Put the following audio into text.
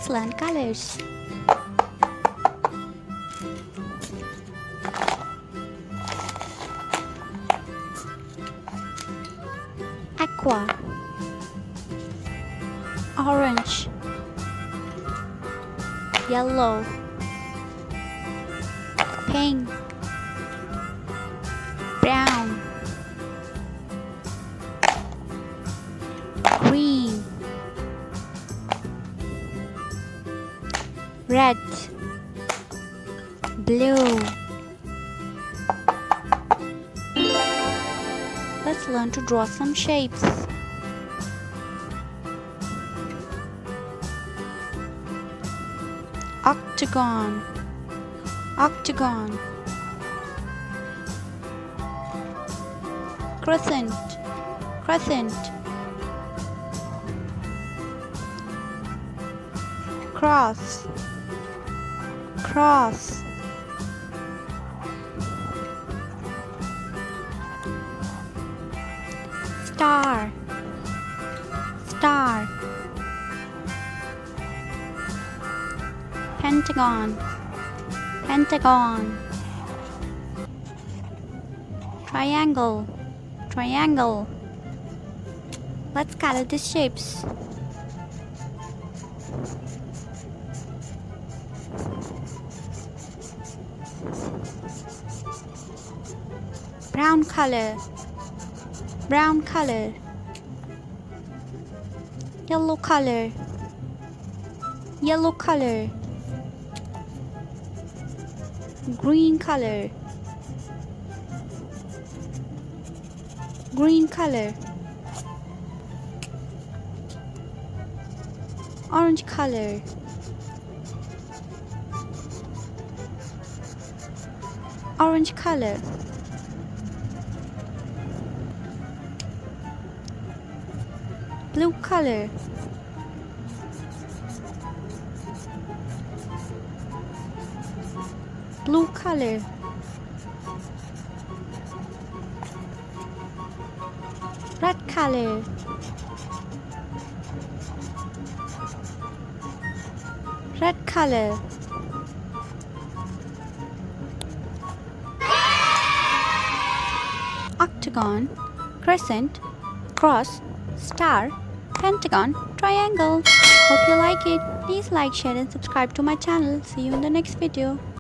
Let's learn colors. Aqua, orange, yellow, pink, brown, green, red, blue. Let's learn to draw some shapes. Octagon, octagon, crescent, crescent, cross, cross, star, star, pentagon, pentagon, triangle, triangle. Let's color these shapes. Brown color, brown color, yellow color, yellow color, green color, green color, orange color, orange color, blue color, blue color, red color, red color, octagon, crescent, cross, star, pentagon, triangle. Hope you like it. Please like, share and subscribe to my channel. See you in the next video.